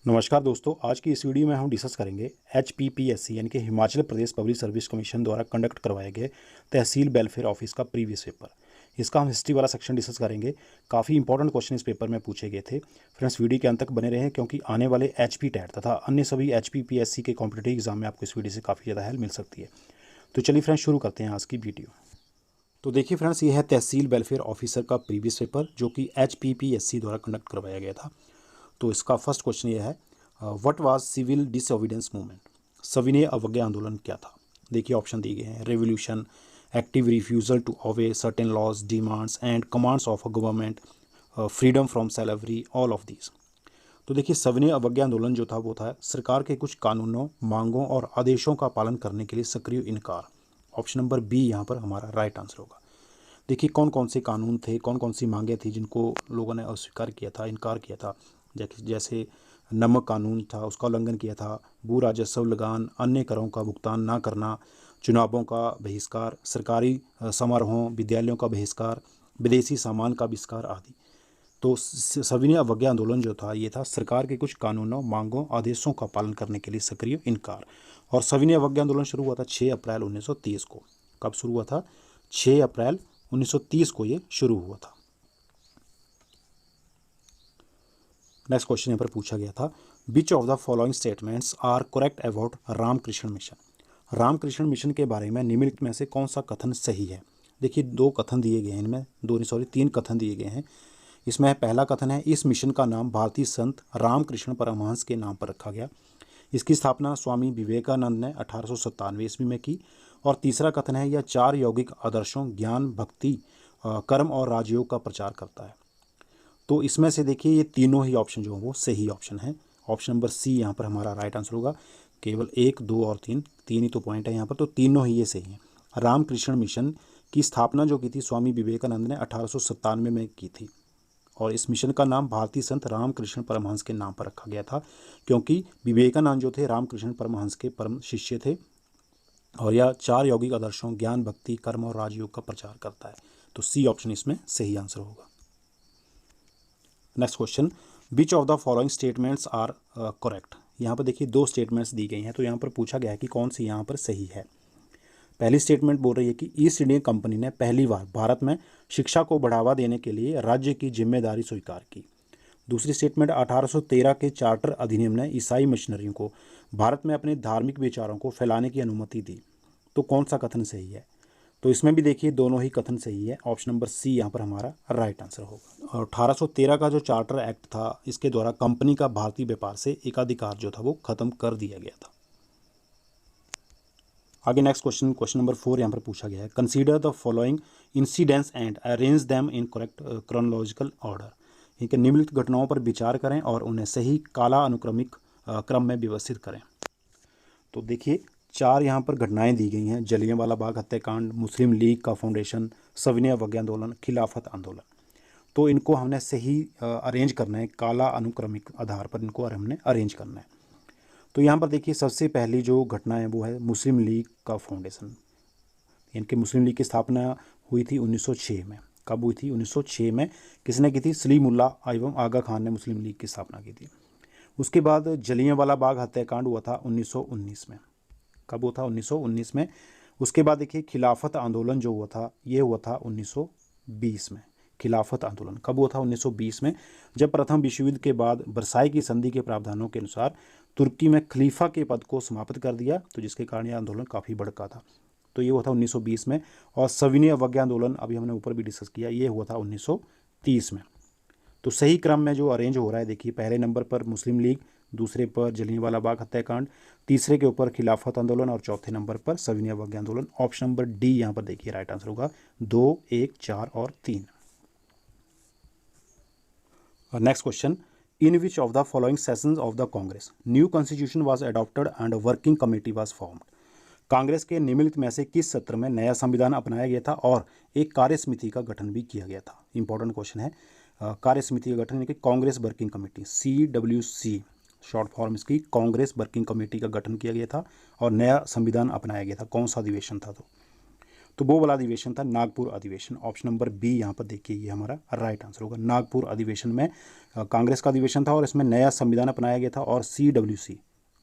नमस्कार दोस्तों, आज की इस वीडियो में हम डिस्कस करेंगे HPPSC यानी कि Himachal Pradesh public service commission द्वारा कंडक्ट करवाए गए तहसील वेलफेयर ऑफिस का प्रीवियस पेपर। इसका हम हिस्ट्री वाला सेक्शन डिस्कस करेंगे। काफ़ी इंपॉर्टेंट क्वेश्चन इस पेपर में पूछे गए थे। फ्रेंड्स, वीडियो के अंत तक बने रहें क्योंकि आने वाले HP टेट तथा अन्य सभी HPPSC के कॉम्पिटिटिव एग्जाम में आपको इस वीडियो से काफ़ी ज़्यादा हेल्प मिल सकती है। तो चलिए फ्रेंड्स, शुरू करते हैं आज की वीडियो। तो देखिए फ्रेंड्स, ये है तहसील वेलफेयर ऑफिसर का प्रीवियस पेपर जो कि HPPSC द्वारा कंडक्ट करवाया गया था। तो इसका फर्स्ट क्वेश्चन ये है, what was civil disobedience movement? सविनय अवज्ञा आंदोलन क्या था? देखिए ऑप्शन दिए गए हैं, revolution, active refusal to obey certain laws, demands and commands of a government, freedom from slavery, all of these. तो देखिए सविनय अवज्ञा आंदोलन जो था वो था सरकार के कुछ कानूनों, मांगों और आदेशों का पालन करने के लिए सक्रिय इनकार। ऑप्शन नंबर बी यहाँ पर हमारा राइट आंसर होगा। देखिए कौन कौन से कानून थे, कौन कौन सी मांगें थी जिनको लोगों ने अस्वीकार किया था, इनकार किया था। जैसे नमक कानून था, उसका उल्लंघन किया था, भू राजस्व लगान, अन्य करों का भुगतान ना करना, चुनावों का बहिष्कार, सरकारी समारोहों विद्यालयों का बहिष्कार, विदेशी सामान का बहिष्कार आदि। तो सविनय अवज्ञा आंदोलन जो था ये था सरकार के कुछ कानूनों, मांगों, आदेशों का पालन करने के लिए सक्रिय इनकार। और सविनय अवज्ञा आंदोलन शुरू हुआ था 6 अप्रैल 1930 को। कब शुरू हुआ था? 6 अप्रैल 1930 को ये शुरू हुआ था। नेक्स्ट क्वेश्चन यहाँ पर पूछा गया था, which of the following statements are correct about Ramakrishna Mission? Ramakrishna Mission के बारे में निम्नलिखित में से कौन सा कथन सही है? देखिए दो कथन दिए गए हैं, इनमें तीन कथन दिए गए हैं। इसमें पहला कथन है, इस मिशन का नाम भारतीय संत रामकृष्ण परमहंस के नाम पर रखा गया। इसकी स्थापना स्वामी विवेकानंद ने 1897 ईस्वी में की। और तीसरा कथन है, यह 4 यौगिक आदर्शों ज्ञान, भक्ति, कर्म और राजयोग का प्रचार करता है। तो इसमें से देखिए ये तीनों ही ऑप्शन जो है वो सही ऑप्शन है। ऑप्शन नंबर सी यहाँ पर हमारा राइट आंसर होगा। केवल 1, 2 और 3 ही तो पॉइंट है यहाँ पर, तो तीनों ही ये सही हैं। रामकृष्ण मिशन की स्थापना जो की थी स्वामी विवेकानंद ने 1897 में की थी। और इस मिशन का नाम भारतीय संत रामकृष्ण परमहंस के नाम पर रखा गया था क्योंकि विवेकानंद जो थे रामकृष्ण परमहंस के परम शिष्य थे। और यह 4 यौगिक आदर्शों ज्ञान, भक्ति, कर्म और राजयोग का प्रचार करता है। तो सी ऑप्शन इसमें सही आंसर होगा। Next question, which of the following statements are correct? यहाँ पर देखिए 2 स्टेटमेंट्स दी गई हैं, तो यहाँ पर पूछा गया है कि कौन सी यहाँ पर सही है। पहली स्टेटमेंट बोल रही है कि ईस्ट इंडिया कंपनी ने पहली बार भारत में शिक्षा को बढ़ावा देने के लिए राज्य की जिम्मेदारी स्वीकार की। दूसरी स्टेटमेंट, 1813 के चार्टर अधिनियम ने ईसाई मिशनरियों को भारत में अपने धार्मिक विचारों को फैलाने की अनुमति दी। तो कौन सा कथन सही है? तो इसमें भी देखिए दोनों ही कथन सही है। ऑप्शन नंबर सी यहाँ पर हमारा राइट आंसर होगा। और 1813 का जो चार्टर एक्ट था, इसके द्वारा कंपनी का भारतीय व्यापार से एकाधिकार जो था वो खत्म कर दिया गया था। आगे नेक्स्ट क्वेश्चन नंबर 4 यहाँ पर पूछा गया है, consider the following incidents and arrange them in correct chronological order. यानी कि निम्नलिखित घटनाओं पर विचार करें और उन्हें सही काला अनुक्रमिक क्रम में व्यवस्थित करें। तो देखिए 4 यहाँ पर घटनाएं दी गई हैं, जलियांवाला बाग हत्याकांड, मुस्लिम लीग का फाउंडेशन, सविनय अवज्ञा आंदोलन, खिलाफत आंदोलन। तो इनको हमने सही अरेंज करना है, काला अनुक्रमिक आधार पर इनको हमने अरेंज करना है। तो यहाँ पर देखिए सबसे पहली जो घटना है वो है मुस्लिम लीग का फाउंडेशन। इनके मुस्लिम लीग की स्थापना हुई थी 1906 में। कब हुई थी? 1906 में। किसने की थी? सलीमुल्लाह एवं आगा खान ने मुस्लिम लीग की स्थापना की थी। उसके बाद जलियांवाला बाग हत्याकांड हुआ था 1919 में। कब हुआ था? 1919 में। उसके बाद देखिए खिलाफत आंदोलन जो हुआ था ये हुआ था 1920 में। खिलाफत आंदोलन कब हुआ था? 1920 में, जब प्रथम विश्व युद्ध के बाद वर्साई की संधि के प्रावधानों के अनुसार तुर्की में खलीफा के पद को समाप्त कर दिया, तो जिसके कारण यह आंदोलन काफ़ी भड़का था। तो ये हुआ था 1920 में। और सविनय अवज्ञा आंदोलन अभी हमने ऊपर भी डिस्कस किया, ये हुआ था 1930 में। तो सही क्रम में जो अरेंज हो रहा है देखिए, पहले नंबर पर मुस्लिम लीग, दूसरे पर जलियांवाला बाग हत्याकांड, तीसरे के ऊपर खिलाफत आंदोलन और चौथे नंबर पर सविनय अवज्ञा आंदोलन। ऑप्शन नंबर डी यहाँ पर देखिए राइट आंसर होगा। 2, 1, 4 और 3। Next question, in which of the following sessions of the Congress new constitution was adopted and working committee was formed? Congress के निम्नलिखित में से किस सत्र में नया संविधान अपनाया गया था और एक कार्य समिति का गठन भी किया गया था? इंपॉर्टेंट क्वेश्चन है। कार्य समिति का गठन यानी कि Congress working committee, CWC short form इसकी, कांग्रेस वर्किंग कमेटी का गठन किया गया था और नया संविधान अपनाया गया था। कौन सा अधिवेशन था? तो वो वाला अधिवेशन था नागपुर अधिवेशन। ऑप्शन नंबर बी यहाँ पर देखिए ये हमारा राइट आंसर होगा। नागपुर अधिवेशन में कांग्रेस का अधिवेशन था और इसमें नया संविधान अपनाया गया था और CWC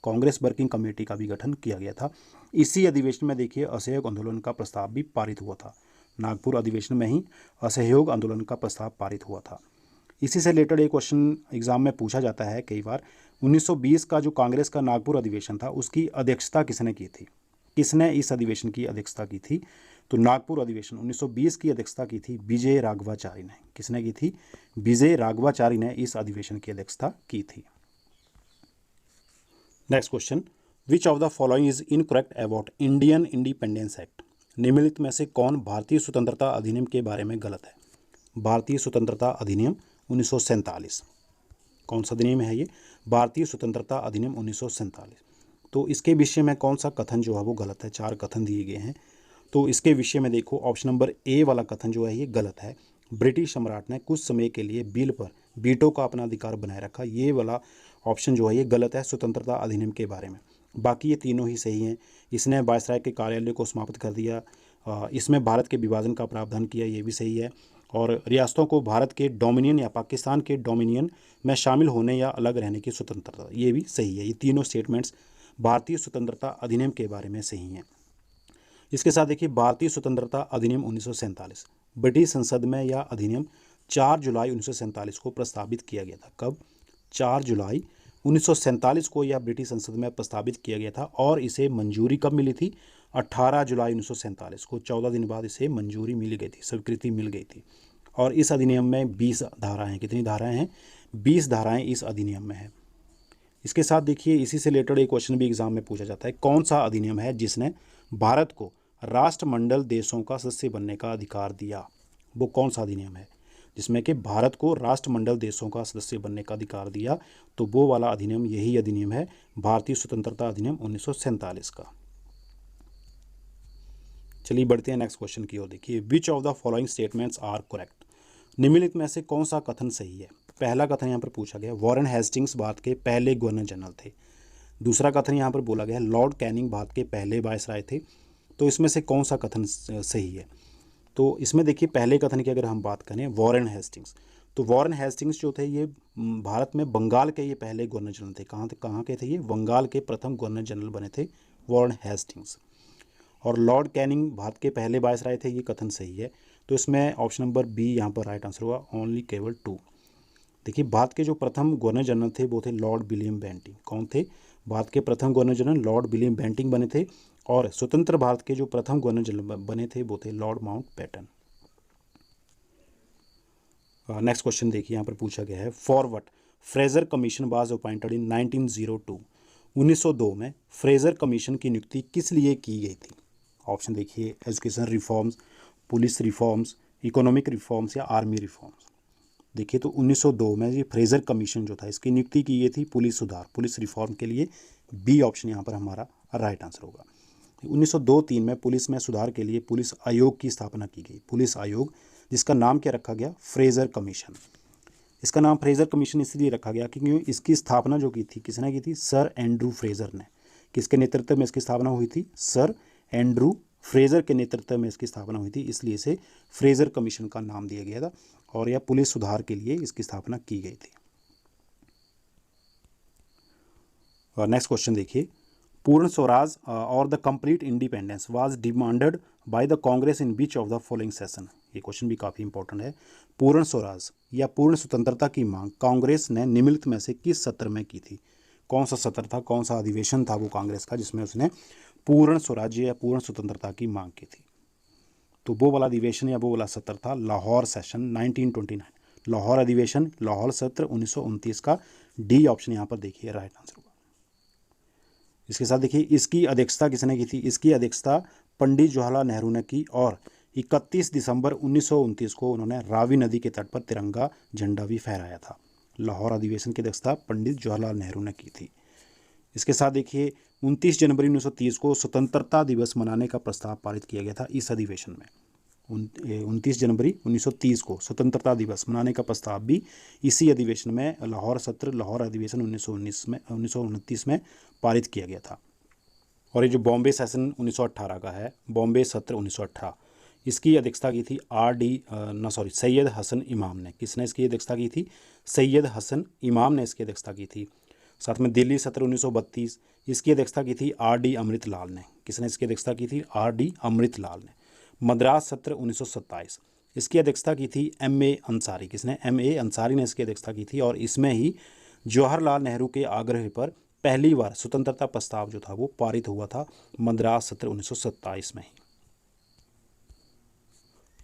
कांग्रेस वर्किंग कमेटी का भी गठन किया गया था। इसी अधिवेशन में देखिए असहयोग आंदोलन का प्रस्ताव भी पारित हुआ था। नागपुर अधिवेशन में ही असहयोग आंदोलन का प्रस्ताव पारित हुआ था। इसी से रिलेटेड एक क्वेश्चन एग्जाम में पूछा जाता है कई बार। 1920 का जो कांग्रेस का नागपुर अधिवेशन था उसकी अध्यक्षता किसने की थी? किसने इस अधिवेशन की अध्यक्षता की थी? तो नागपुर अधिवेशन 1920 की अध्यक्षता की थी विजय राघवाचारी ने। किसने की थी? विजय राघवाचारी ने इस अधिवेशन की अध्यक्षता की थी। Next question, which of the following is incorrect about Indian independence act? निम्नलिखित में से कौन भारतीय स्वतंत्रता अधिनियम के बारे में गलत है? भारतीय स्वतंत्रता अधिनियम 1947, कौन सा अधिनियम है ये? भारतीय स्वतंत्रता अधिनियम 1947। तो इसके विषय में कौन सा कथन जो है वो गलत है? 4 कथन दिए गए हैं। तो इसके विषय में देखो ऑप्शन नंबर ए वाला कथन जो है ये गलत है। ब्रिटिश सम्राट ने कुछ समय के लिए बिल पर वीटो का अपना अधिकार बनाए रखा, ये वाला ऑप्शन जो है ये गलत है स्वतंत्रता अधिनियम के बारे में। बाकी ये तीनों ही सही हैं। इसने वायसराय के कार्यालय को समाप्त कर दिया, इसमें भारत के विभाजन का प्रावधान किया, ये भी सही है। और रियासतों को भारत के डोमिनियन या पाकिस्तान के डोमिनियन में शामिल होने या अलग रहने की स्वतंत्रता, ये भी सही है। ये तीनों स्टेटमेंट्स भारतीय स्वतंत्रता अधिनियम के बारे में सही हैं। इसके साथ देखिए भारतीय स्वतंत्रता अधिनियम 1947 ब्रिटिश संसद में यह अधिनियम 4 जुलाई 1947 को प्रस्तावित किया गया था। कब? 4 जुलाई 1947 को यह ब्रिटिश संसद में प्रस्तावित किया गया था और इसे मंजूरी कब मिली थी? 18 जुलाई 1947 को। 14 दिन बाद इसे मंजूरी मिल गई थी, स्वीकृति मिल गई थी। और इस अधिनियम में 20 धाराएं हैं। कितनी धाराएं हैं? 20 धाराएं इस अधिनियम में है। इसके साथ देखिए इसी से रिलेटेड एक क्वेश्चन भी एग्जाम में पूछा जाता है, कौन सा अधिनियम है जिसने भारत को राष्ट्रमंडल देशों का सदस्य बनने का अधिकार दिया? वो कौन सा अधिनियम है जिसमें कि भारत को राष्ट्रमंडल देशों का सदस्य बनने का अधिकार दिया? तो वो वाला अधिनियम यही अधिनियम है, भारतीय स्वतंत्रता अधिनियम 1947 का। चलिए बढ़ते हैं नेक्स्ट क्वेश्चन की ओर। देखिए which of the following statements are correct? निम्नलिखित में से कौन सा कथन सही है? पहला कथन यहाँ पर पूछा गया वॉरेन हेस्टिंग्स भारत के पहले गवर्नर जनरल थे। दूसरा कथन यहाँ पर बोला गया लॉर्ड कैनिंग भारत के पहले वायसराय थे। तो इसमें से कौन सा कथन सही है? तो इसमें देखिए पहले कथन की अगर हम बात करें वॉरेन हेस्टिंग्स, तो वॉरेन हेस्टिंग्स जो थे ये भारत में बंगाल के ये पहले गवर्नर जनरल थे। कहाँ के थे ये? बंगाल के प्रथम गवर्नर जनरल बने थे वॉरेन हेस्टिंग्स। और लॉर्ड कैनिंग भारत के पहले वायसराय थे, ये कथन सही है। तो इसमें ऑप्शन नंबर बी यहाँ पर राइट आंसर होगा, ओनली केवल 2। देखिए भारत के जो प्रथम गवर्नर जनरल थे वो थे लॉर्ड विलियम बेंटिंग। कौन थे? भारत के प्रथम governor general Lord William Bentinck बने थे। और स्वतंत्र भारत के जो प्रथम गवर्नर जनरल बने थे वो थे लॉर्ड माउंटबेटन। नेक्स्ट क्वेश्चन देखिए यहाँ पर पूछा गया है for what Fraser commission was appointed in 1902? 1902 में फ्रेजर कमीशन की नियुक्ति किस लिए की गई थी? ऑप्शन देखिए education reforms, police reforms, economic reforms या आर्मी रिफॉर्म्स। देखिए तो 1902 में ये फ्रेजर कमीशन जो था इसकी नियुक्ति की गई थी पुलिस सुधार, पुलिस रिफॉर्म के लिए। बी ऑप्शन यहाँ पर हमारा राइट आंसर होगा। 1902-3 में पुलिस में सुधार के लिए पुलिस आयोग की स्थापना की गई। पुलिस आयोग जिसका नाम क्या रखा गया? Fraser commission. इसका नाम फ्रेजर कमीशन इसलिए रखा गया क्योंकि इसकी स्थापना जो की थी किसने की थी? सर एंड्रू फ्रेजर ने। किसके नेतृत्व में इसकी स्थापना हुई थी? सर एंड्रू फ्रेजर के नेतृत्व में इसकी स्थापना हुई थी, इसलिए इसे फ्रेजर कमीशन का नाम दिया गया था और यह पुलिस सुधार के लिए इसकी स्थापना की गई थी। और नेक्स्ट क्वेश्चन देखिए पूर्ण स्वराज और the complete independence was demanded by the Congress in which of the following session? ये क्वेश्चन भी काफ़ी इंपॉर्टेंट है। पूर्ण स्वराज या पूर्ण स्वतंत्रता की मांग कांग्रेस ने निम्नलिखित में से किस सत्र में की थी? कौन सा सत्र था, कौन सा अधिवेशन था वो कांग्रेस का जिसमें उसने पूर्ण स्वराज्य या पूर्ण स्वतंत्रता की मांग की थी? तो वो वाला अधिवेशन या वो वाला सत्र था लाहौर सेशन 1929। लाहौर अधिवेशन, लाहौर सत्र 1929 का। डी ऑप्शन यहाँ पर देखिए राइट आंसर होगा। इसके साथ देखिए इसकी अध्यक्षता किसने की थी? इसकी अध्यक्षता पंडित जवाहरलाल नेहरू ने की और 31 दिसंबर 1929 को उन्होंने रावी नदी के तट पर तिरंगा झंडा भी फहराया था। लाहौर अधिवेशन की अध्यक्षता पंडित जवाहरलाल नेहरू ने की थी। इसके साथ देखिए 29 जनवरी 1930 को स्वतंत्रता दिवस मनाने का प्रस्ताव पारित किया गया था इस अधिवेशन में। 29 जनवरी 1930 को स्वतंत्रता दिवस मनाने का प्रस्ताव भी इसी अधिवेशन में लाहौर सत्र, लाहौर अधिवेशन 1929 में पारित किया गया था। और ये जो बॉम्बे सेशन 1918 का है, बॉम्बे सत्र 1918, इसकी अध्यक्षता की थी सैयद हसन इमाम ने। किसने इसकी अध्यक्षता की थी? सैयद हसन इमाम ने इसकी अध्यक्षता की थी। साथ में दिल्ली सत्र 1932, इसकी अध्यक्षता की थी R.D. अमृतलाल ने। किसने इसकी अध्यक्षता की थी? R.D. अमृतलाल ने। मद्रास सत्र 1927, इसकी अध्यक्षता की थी M.A. अंसारी। किसने? M.A. अंसारी ने इसकी अध्यक्षता की थी और इसमें ही जवाहरलाल नेहरू के आग्रह पर पहली बार स्वतंत्रता प्रस्ताव जो था वो पारित हुआ था मद्रास सत्र 1927 में ही।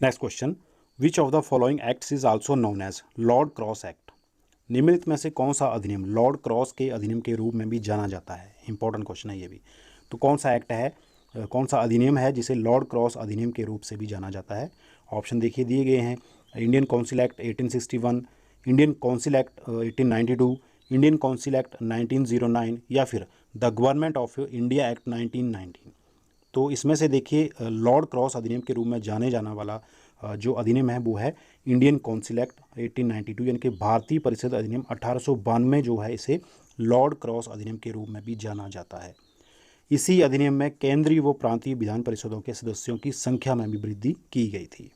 Next question, which of the following acts is also known as Lord Cross act? निम्नलिखित में से कौन सा अधिनियम लॉर्ड क्रॉस के अधिनियम के रूप में भी जाना जाता है? इंपॉर्टेंट क्वेश्चन है ये भी। तो कौन सा एक्ट है, कौन सा अधिनियम है जिसे लॉर्ड क्रॉस अधिनियम के रूप से भी जाना जाता है? ऑप्शन देखिए दिए गए हैं, Indian council act 1861, Indian council act 1892, Indian council act 1909 या फिर the government of India act 1919। तो इसमें से देखिए लॉर्ड क्रॉस अधिनियम के रूप में जाने जाना वाला जो अधिनियम है वो है इंडियन काउंसिल एक्ट 1892, यानी कि भारतीय परिषद अधिनियम 1892 जो है इसे लॉर्ड क्रॉस अधिनियम के रूप में भी जाना जाता है। इसी अधिनियम में केंद्रीय व प्रांतीय विधान परिषदों के सदस्यों की संख्या में भी वृद्धि की गई थी।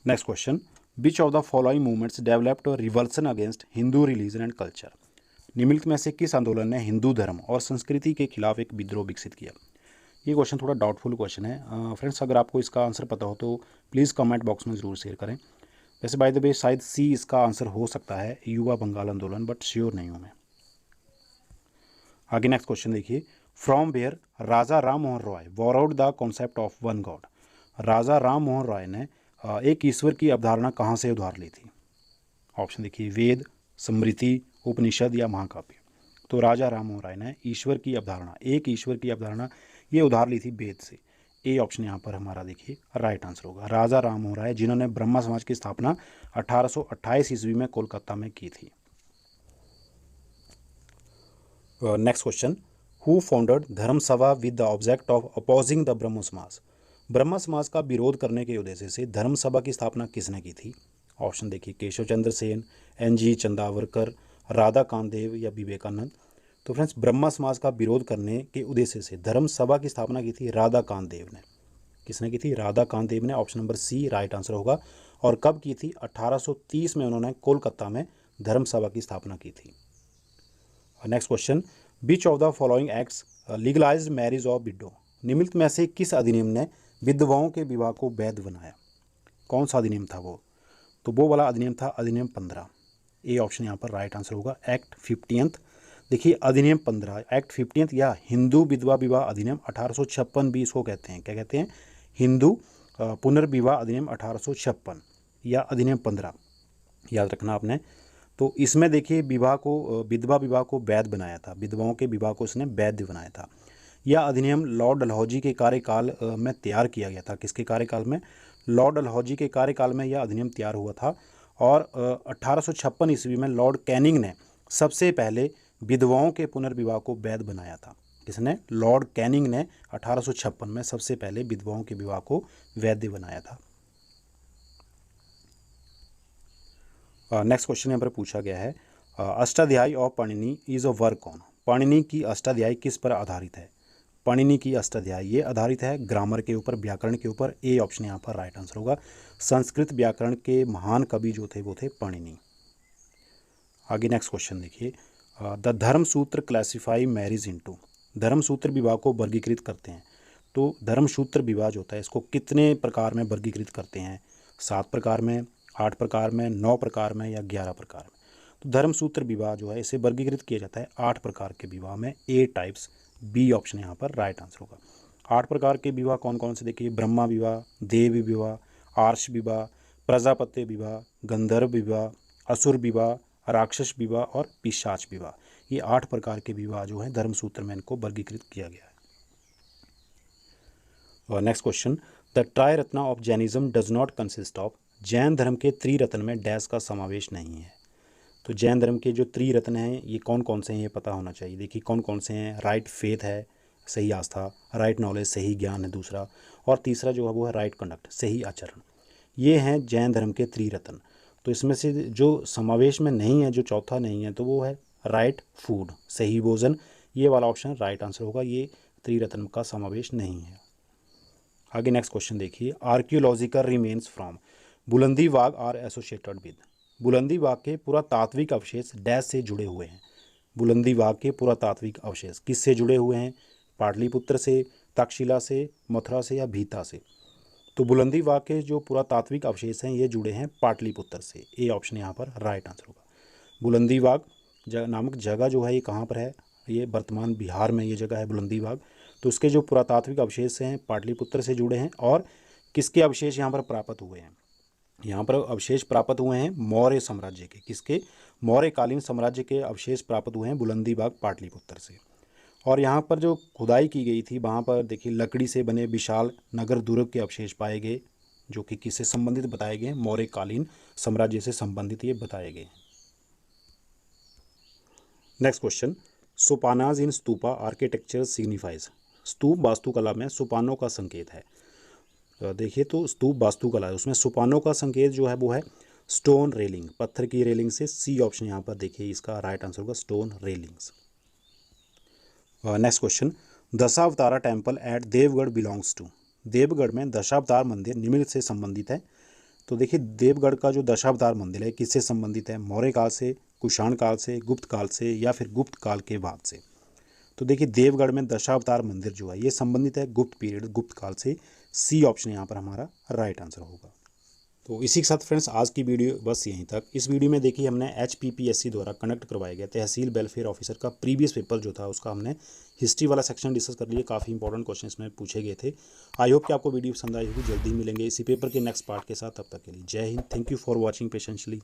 Next question, which of the following movements developed revulsion against Hindu religion and culture? निम्नलिखित में से किस आंदोलन ने हिंदू धर्म और संस्कृति के खिलाफ एक विद्रोह विकसित किया? ये क्वेश्चन थोड़ा डाउटफुल क्वेश्चन है फ्रेंड्स, अगर आपको इसका आंसर पता हो तो प्लीज़ कमेंट बॉक्स में ज़रूर शेयर करें। वैसे बाय द वे शायद सी इसका आंसर हो सकता है, युवा बंगाल आंदोलन, बट श्योर नहीं हूँ मैं। आगे नेक्स्ट क्वेश्चन देखिए, from where Raja Ram Mohan Roy borrowed the concept of one God? Raja Ram Mohan Roy ने एक ईश्वर की अवधारणा कहाँ से उधार ली थी? ऑप्शन देखिए, वेद, स्मृति, उपनिषद या महाकाव्य। तो राजा राम मोहन राय ने ईश्वर की अवधारणा, एक ईश्वर की अवधारणा ये उधार ली थी वेद से। ए ऑप्शन यहाँ पर हमारा देखिए राइट आंसर होगा, राजा राम मोहन राय, जिन्होंने ब्रह्मा समाज की स्थापना 1828 ईस्वी में कोलकाता में की थी। नेक्स्ट क्वेश्चन, हु फाउंडेड धर्म सभा with the object of opposing the ब्रह्म समाज? ब्रह्मा समाज का विरोध करने के उद्देश्य से धर्म सभा की स्थापना किसने की थी? ऑप्शन देखिए, केशव चंद्र सेन, NG चंदावरकर, राधा कामदेव या विवेकानंद। तो फ्रेंड्स, ब्रह्मा समाज का विरोध करने के उद्देश्य से धर्म सभा की स्थापना की थी राधा कामदेव ने। किसने की थी? राधा कामदेव ने। Option number C right answer होगा। और कब की थी? 1830 में उन्होंने कोलकाता में धर्म सभा की स्थापना की थी। Next question, beach of the following acts legalised marriage of window? निम्नलिखित में से किस अधिनियम ने विधवाओं के विवाह को वैध बनाया? कौन सा अधिनियम था वो? तो वो वाला अधिनियम था अधिनियम 15। ए ऑप्शन यहाँ पर राइट आंसर होगा, एक्ट 15th। देखिए अधिनियम 15 एक्ट 15th या हिंदू विधवा विवाह अधिनियम 1856 भी इसको कहते हैं। क्या कहते हैं? हिंदू पुनर्विवाह अधिनियम 1856 या अधिनियम 15, याद रखना आपने। तो इसमें देखिए विधवा विवाह को वैध बनाया था, विधवाओं के विवाह को इसने वैध बनाया था। यह अधिनियम लॉर्ड डलहौजी के कार्यकाल में तैयार किया गया था। किसके कार्यकाल में? लॉर्ड डलहौजी के कार्यकाल में यह अधिनियम तैयार हुआ था। और 1856 ईस्वी में लॉर्ड कैनिंग ने सबसे पहले विधवाओं के पुनर्विवाह को वैध बनाया था। किसने? लॉर्ड कैनिंग ने 1856 में सबसे पहले विधवाओं के विवाह को वैध बनाया था। नेक्स्ट क्वेश्चन यहाँ पर पूछा गया है, Ashtadhyayi of Panini is a work on? Panini की अष्टाध्यायी किस पर आधारित है? पाणिनि की अष्टाध्यायी ये आधारित है ग्रामर के ऊपर, व्याकरण के ऊपर। ए ऑप्शन यहाँ पर राइट आंसर होगा। संस्कृत व्याकरण के महान कवि जो थे वो थे पाणिनि। आगे नेक्स्ट क्वेश्चन देखिए, द धर्म सूत्र क्लासीफाई मैरिज इनटू? धर्म सूत्र विवाह को वर्गीकृत करते हैं। तो धर्म सूत्र विवाह जो होता है इसको कितने प्रकार में वर्गीकृत करते हैं? 7 प्रकार में, 8 प्रकार में, 9 प्रकार में या 11 प्रकार में? तो धर्म सूत्र विवाह जो है इसे वर्गीकृत किया जाता है 8 प्रकार के विवाह में। ए टाइप्स, बी ऑप्शन यहाँ पर राइट आंसर होगा। 8 प्रकार के विवाह कौन कौन से? देखिए, ब्रह्मा विवाह, देव विवाह, आर्ष विवाह, प्रजापत्य विवाह, गंधर्व विवाह, असुर विवाह, राक्षस विवाह और पिशाच विवाह। ये 8 प्रकार के विवाह जो हैं धर्मसूत्र में इनको वर्गीकृत किया गया है। और next question, the try Ratna of Jainism does not consist of? Jain धर्म के त्रिरत्न में डैश का समावेश नहीं है। तो जैन धर्म के जो त्रिरत्न हैं ये कौन कौन से हैं ये पता होना चाहिए। देखिए कौन कौन से हैं, राइट फेथ है, सही आस्था, राइट नॉलेज, सही ज्ञान है दूसरा, और तीसरा जो है वो है राइट कंडक्ट, सही आचरण। ये हैं जैन धर्म के त्रिरत्न। तो इसमें से जो समावेश में नहीं है, जो चौथा नहीं है, तो वो है राइट फूड, सही भोजन। ये वाला ऑप्शन राइट आंसर होगा, ये त्रिरत्न का समावेश नहीं है। आगे नेक्स्ट क्वेश्चन देखिए, आर्कियोलॉजिकल रिमेन्स फ्रॉम बुलंदी बाग आर एसोसिएटेड विद। बुलंदी बाग के पुरातात्विक अवशेष डैश से जुड़े हुए हैं। बुलंदी बाग के पुरातात्विक अवशेष किससे जुड़े हुए हैं? पाटलिपुत्र से, तक्षशिला से, मथुरा से या भीता से? तो बुलंदी बाग के जो पुरातात्विक अवशेष हैं ये जुड़े हैं पाटलिपुत्र से। ए ऑप्शन यहाँ पर राइट आंसर होगा। बुलंदी बाग नामक जगह जो है ये कहाँ पर है? ये वर्तमान बिहार में ये जगह है बुलंदी बाग। तो उसके जो पुरातात्विक अवशेष हैं पाटलिपुत्र से जुड़े हैं। और किसके अवशेष यहाँ पर प्राप्त हुए हैं? यहाँ पर अवशेष प्राप्त हुए हैं मौर्य साम्राज्य के। किसके? मौर्यकालीन साम्राज्य के अवशेष प्राप्त हुए हैं बुलंदी बाग पाटलिपुत्र से। और यहाँ पर जो खुदाई की गई थी वहाँ पर देखिए लकड़ी से बने विशाल नगर दुर्ग के अवशेष पाए गए, जो कि किससे संबंधित बताए गए? मौर्यकालीन साम्राज्य से संबंधित ये बताए गए। नेक्स्ट क्वेश्चन, सोपानाज इन स्तूपा आर्किटेक्चर सिग्निफाइज। स्तूप वास्तुकला में सोपानों का संकेत है। देखिए तो स्तूप वास्तुकला है, उसमें सोपानों का संकेत जो है वो है स्टोन रेलिंग, पत्थर की रेलिंग से। सी ऑप्शन यहाँ पर देखिए इसका राइट आंसर होगा stone railings. Next question, Dashavatara temple at Deogarh belongs to. Deogarh में दशावतार मंदिर निम्न से संबंधित है। तो देखिए देवगढ़ का जो दशावतार मंदिर है किससे संबंधित है? मौर्य काल से, कुषाण काल से, गुप्त काल से या फिर गुप्त काल के बाद से? तो देखिए देवगढ़ में दशावतार मंदिर जो है ये संबंधित है गुप्त पीरियड, गुप्त काल से। सी ऑप्शन यहाँ पर हमारा राइट आंसर होगा। तो इसी के साथ फ्रेंड्स आज की वीडियो बस यहीं तक। इस वीडियो में देखिए हमने HPPSC द्वारा कंडक्ट करवाया गया तहसील वेलफेयर ऑफिसर का प्रीवियस पेपर जो था उसका हमने हिस्ट्री वाला सेक्शन डिस्कस कर लिया। काफ़ी इंपॉर्टेंट क्वेश्चन इसमें पूछे गए थे। आई होप कि आपको वीडियो पसंद आई होगी। जल्दी मिलेंगे इसी पेपर के नेक्स्ट पार्ट के साथ। तब तक के लिए Jai Hind. Thank you for watching पेशेंशली।